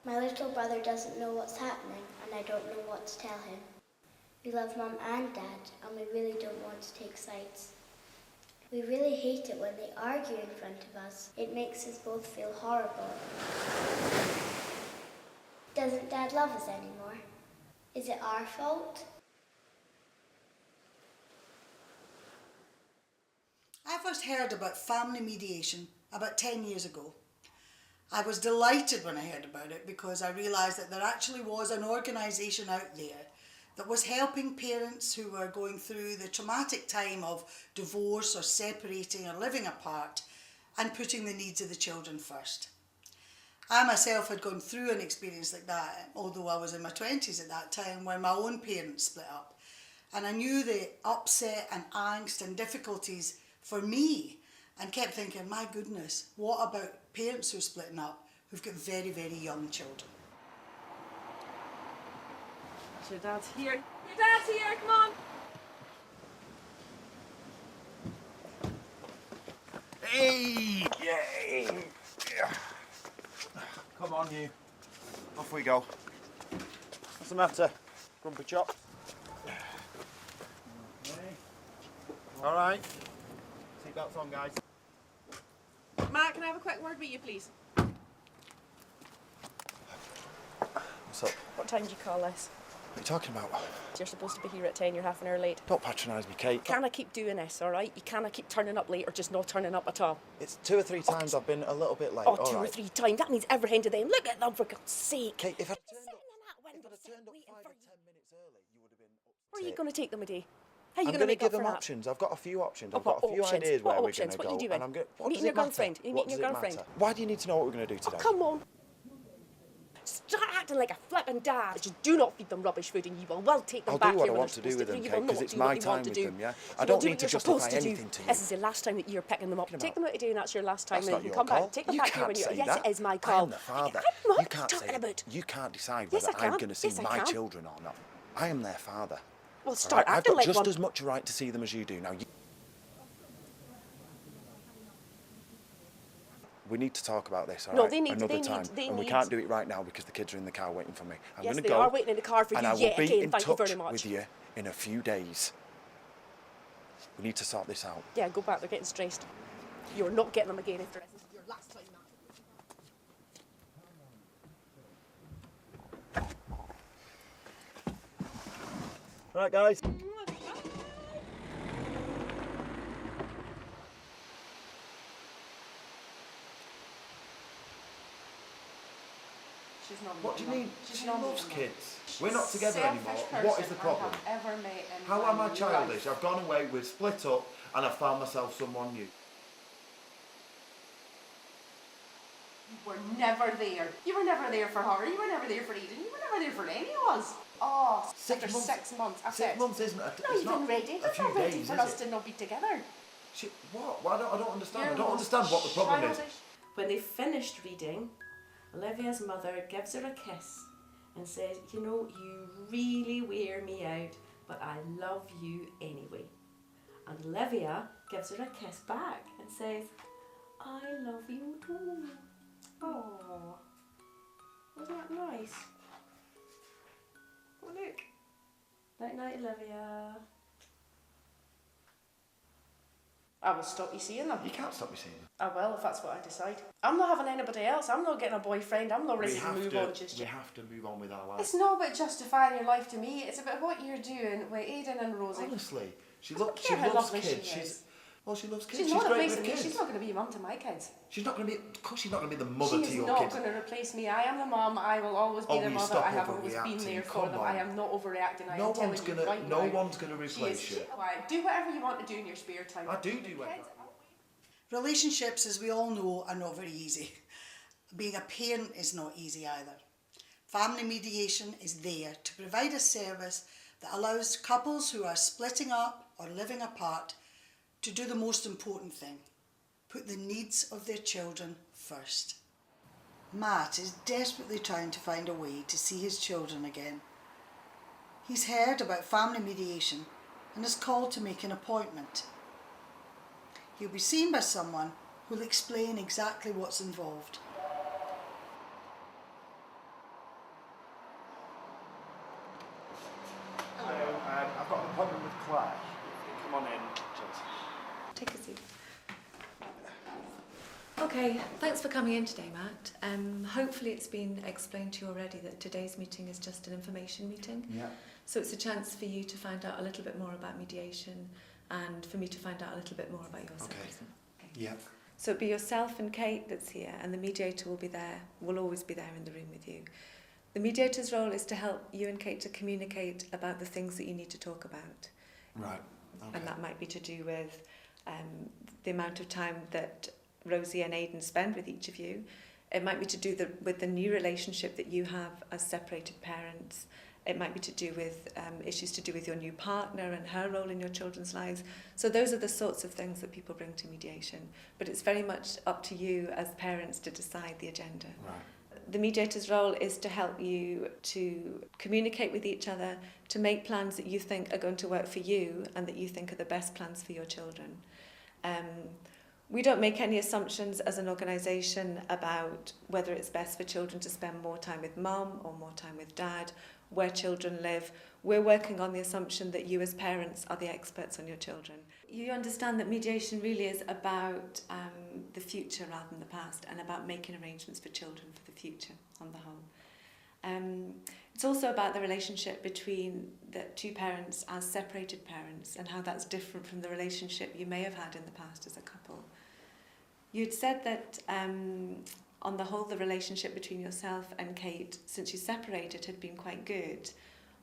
My little brother doesn't know what's happening and I don't know what to tell him. We love Mum and Dad and we really don't want to take sides. We really hate it when they argue in front of us. It makes us both feel horrible. Doesn't Dad love us anymore? Is it our fault? I first heard about family mediation about 10 years ago. I was delighted when I heard about it because I realised that there actually was an organisation out there that was helping parents who were going through the traumatic time of divorce or separating or living apart and putting the needs of the children first. I myself had gone through an experience like that, although I was in my 20s at that time, when my own parents split up. And I knew the upset and angst and difficulties for me, and kept thinking, my goodness, what about parents who are splitting up who've got very, very young children? Your dad's here. Your dad's here, come on. Hey! Yay! Yeah. Come on, you. Off we go. What's the matter, Grumpy Chop? Okay. All right. Seatbelts on, guys. Matt, can I have a quick word with you, please? What's up? What time do you call this? What are you talking about? You're supposed to be here at 10, you're half an hour late. Don't patronise me, Kate. Can I keep doing this, all right? You cannot keep turning up late or just not turning up at all. It's 2 or 3 times I've been a little bit late. Oh, two or three times. That means every hand of them. Look at them, for God's sake. Kate, if I'd turned up 5 or 10 minutes early, you would have been upset. Where are you going to take them a day? How are you I'm going to make give up for them that? options. I've got a few options. I've what got a few options? ideas What where options? we're going to What go. are you doing? And I'm going. What Meeting does your it matter? girlfriend? Are you What meeting does your it girlfriend? matter? Why do you need to know what we're going to do today? Oh, come on. Start acting like a flippin' dad. Just do not feed them rubbish food and you will well take them I'll back do what here I when want they're to do with supposed them, You Kate, will 'cause not it's do my what you time want to with do. them, yeah? You I will don't do need what to you're justify supposed to do. anything to you. This is the last time that you're picking them up. Picking them Take up. them out today and that's your last time. That's Then not you your can come call. back. Take them You back here can't when you're... say Yes, that. it is my I call. am the father. I'm not You can't talking say about... it. You can't decide Yes, whether I can. I'm going to see Yes, I my can. children or not. I am their father. Well, start I've acting got like just one. as much right to see them as you do. Now, we need to talk about this, all No, right? they need- Another they time. need- they and we need- can't do it right now because the kids are in the car waiting for me. I'm Yes, going they to go. are waiting in the car for and you I will yet be again. in Thank you touch very much. with you in a few days. We need to sort this out. Yeah, go back. They're getting stressed. You're not getting them again after this. This is your last time now. All right, guys. She's not What do you meeting mean? them. She's She not loves meeting them. kids. She's We're not together the anymore. selfish What is the person I problem? have ever met in How my am I life. childish? I've gone away, we've split up, and I've found myself someone new. You were never there. You were never there for her. You were never there for Eden. You were never there for any of us. Oh, after 6 months. I 6 said, months isn't a, not it's even not ready. a They're few not ready days, for is us it? to not be together. What? Well, I don't understand. You're I don't most understand what the problem is. childish. When they finished reading, Olivia's mother gives her a kiss and says, you know, you really wear me out, but I love you anyway. And Olivia gives her a kiss back and says, I love you too. Oh, wasn't that nice? Oh, look. Night night, Olivia. I will stop you seeing them. You can't stop me seeing them. I will, if that's what I decide. I'm not having anybody else. I'm not getting a boyfriend. I'm not ready to move on just We yet. have to move on with our lives. It's not about justifying your life to me. It's about what you're doing with Aiden and Rosie. Honestly, she I don't loves care how loves lovely kids. she is. She loves kids. She's not great replacing with me. kids. She's not going to be a mum to my kids. She's not going to be. Of course, she's not going to be the mother She to is your not kids. going to replace me. I am the mum. I will always be Oh, the will you mother. stop I have always been overreacting? there for Come them. on. I am not overreacting. I No am telling one's you gonna. right No now. one's going to She replace is. you. Do whatever you want to do in your spare time. I do whatever. Kids, Relationships, as we all know, are not very easy. Being a parent is not easy either. Family mediation is there to provide a service that allows couples who are splitting up or living apart to do the most important thing: put the needs of their children first. Matt is desperately trying to find a way to see his children again. He's heard about family mediation and is called to make an appointment. He'll be seen by someone who will explain exactly what's involved. Okay, thanks for coming in today, Matt. Hopefully it's been explained to you already that today's meeting is just an information meeting. Yeah. So it's a chance for you to find out a little bit more about mediation and for me to find out a little bit more about your service. Okay. Yeah. So it'll be yourself and Kate that's here, and the mediator will be there, will always be there in the room with you. The mediator's role is to help you and Kate to communicate about the things that you need to talk about. Right. Okay. And that might be to do with the amount of time that Rosie and Aidan spend with each of you. It might be to do with the new relationship that you have as separated parents. It might be to do with issues to do with your new partner and her role in your children's lives. So those are the sorts of things that people bring to mediation. But it's very much up to you as parents to decide the agenda. Right. The mediator's role is to help you to communicate with each other, to make plans that you think are going to work for you and that you think are the best plans for your children. We don't make any assumptions as an organisation about whether it's best for children to spend more time with mum or more time with dad, where children live. We're working on the assumption that you as parents are the experts on your children. You understand that mediation really is about the future rather than the past, and about making arrangements for children for the future on the whole. It's also about the relationship between the two parents as separated parents and how that's different from the relationship you may have had in the past as a couple. You'd said that on the whole the relationship between yourself and Kate since you separated had been quite good,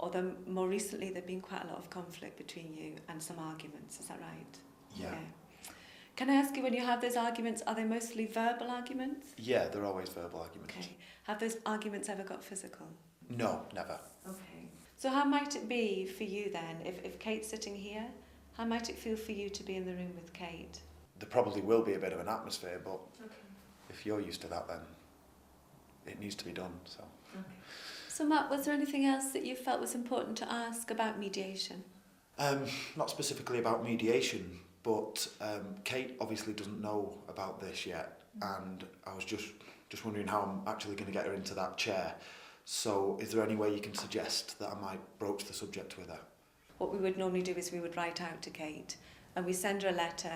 although more recently there'd been quite a lot of conflict between you and some arguments, is that right? Yeah. Can I ask you, when you have those arguments, are they mostly verbal arguments? Yeah, they're always verbal arguments. Okay. Have those arguments ever got physical? No, never. Okay. So how might it be for you then, if Kate's sitting here, how might it feel for you to be in the room with Kate? There probably will be a bit of an atmosphere, but Okay. if you're used to that, then it needs to be done. So. Okay. So Matt, was there anything else that you felt was important to ask about mediation? Not specifically about mediation, but Kate obviously doesn't know about this yet, and I was just wondering how I'm actually going to get her into that chair. So is there any way you can suggest that I might broach the subject with her? What we would normally do is we would write out to Kate and we send her a letter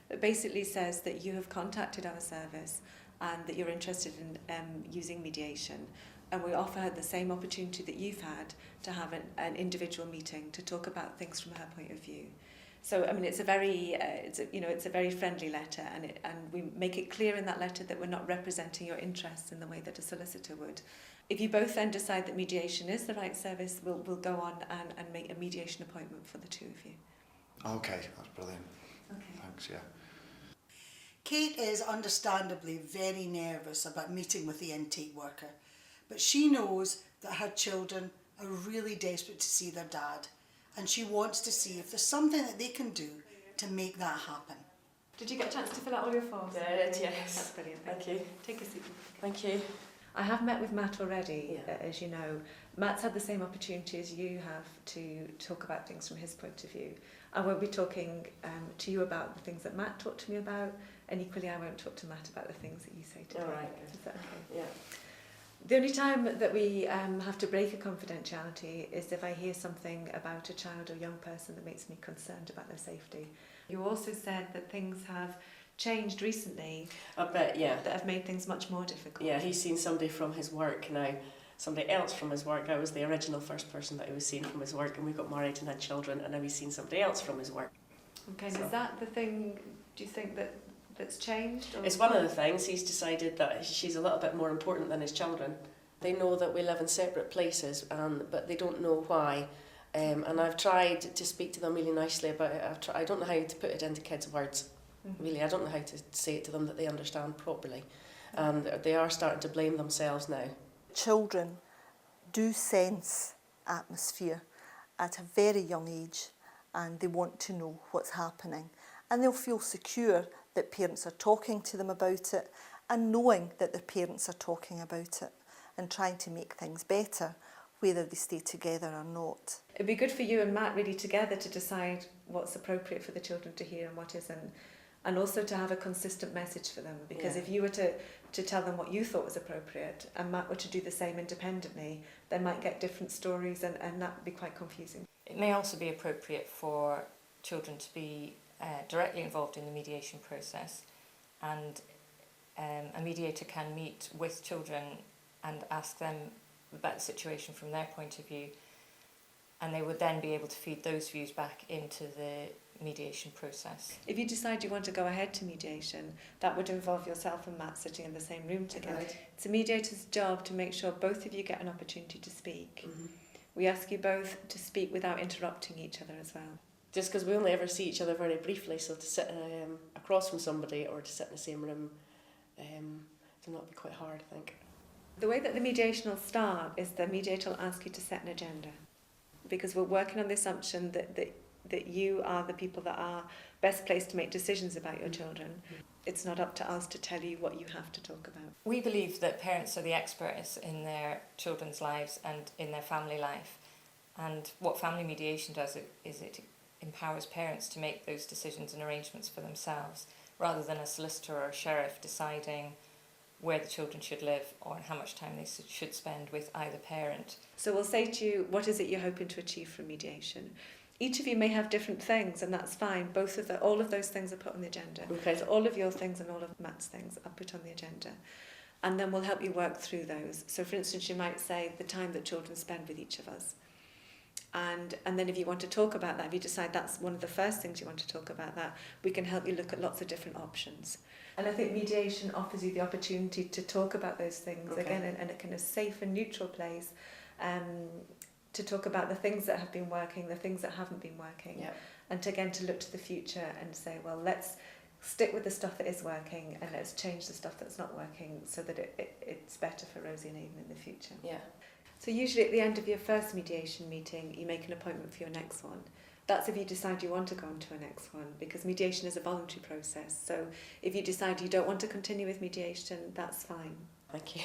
that basically says that you have contacted our service and that you're interested in using mediation, and we offer her the same opportunity that you've had to have an individual meeting to talk about things from her point of view. So I mean, it's a very friendly letter, and we make it clear in that letter that we're not representing your interests in the way that a solicitor would. If you both then decide that mediation is the right service, we'll go on and make a mediation appointment for the two of you. Okay, that's brilliant. Okay. Thanks, yeah. Kate is understandably very nervous about meeting with the intake worker, but she knows that her children are really desperate to see their dad, and she wants to see if there's something that they can do to make that happen. Did you get a chance to fill out all your forms? Yeah, I did, yes. That's brilliant. Thank you. Take a seat. Thank you. I have met with Matt already, Yeah. as you know. Matt's had the same opportunity as you have to talk about things from his point of view. I won't be talking to you about the things that Matt talked to me about, and equally I won't talk to Matt about the things that you say to me. All right, good. Is that okay? Yeah. The only time that we have to break a confidentiality is if I hear something about a child or young person that makes me concerned about their safety. You also said that things have changed recently. I bet, yeah. That have made things much more difficult. Yeah, he's seen somebody from his work now, somebody else from his work. I was the original first person that he was seeing from his work, and we got married and had children, and now he's seen somebody else from his work. Okay, and So- is that the thing, do you think, that's changed? Or? It's one of the things. He's decided that she's a little bit more important than his children. They know that we live in separate places, but they don't know why. And I've tried to speak to them really nicely about it. I don't know how to put it into kids' words. Really, I don't know how to say it to them that they understand properly. And they are starting to blame themselves now. Children do sense atmosphere at a very young age, and they want to know what's happening. And they'll feel secure that parents are talking to them about it, and knowing that their parents are talking about it and trying to make things better, whether they stay together or not. It'd be good for you and Matt really together to decide what's appropriate for the children to hear and what isn't, and also to have a consistent message for them, because Yeah. if you were to tell them what you thought was appropriate and Matt were to do the same independently, they might get different stories, and that would be quite confusing. It may also be appropriate for children to be directly involved in the mediation process, and a mediator can meet with children and ask them about the situation from their point of view, and they would then be able to feed those views back into the mediation process. If you decide you want to go ahead to mediation, that would involve yourself and Matt sitting in the same room together. Right. It's a mediator's job to make sure both of you get an opportunity to speak. Mm-hmm. We ask you both to speak without interrupting each other as well. Just because we only ever see each other very briefly, so to sit across from somebody or to sit in the same room, it might be quite hard, I think. The way that the mediation will start is the mediator will ask you to set an agenda, because we're working on the assumption that you are the people that are best placed to make decisions about your children. It's not up to us to tell you what you have to talk about. We believe that parents are the experts in their children's lives and in their family life, and what family mediation does is it empowers parents to make those decisions and arrangements for themselves, rather than a solicitor or a sheriff deciding where the children should live or how much time they should spend with either parent. So we'll say to you, what is it you're hoping to achieve from mediation? Each of you may have different things, and that's fine. All of those things are put on the agenda. Okay. So all of your things and all of Matt's things are put on the agenda. And then we'll help you work through those. So for instance, you might say the time that children spend with each of us. And then if you want to talk about that, if you decide that's one of the first things you want to talk about that, we can help you look at lots of different options. And I think mediation offers you the opportunity to talk about those things, Okay. again, in a kind of safe and neutral place, to talk about the things that have been working, the things that haven't been working, Yeah. and to look to the future and say, well, let's stick with the stuff that is working and let's change the stuff that's not working so that it's better for Rosie and Aidan in the future. Yeah. So usually at the end of your first mediation meeting, you make an appointment for your next one. That's if you decide you want to go on to a next one, because mediation is a voluntary process. So if you decide you don't want to continue with mediation, that's fine. Thank you.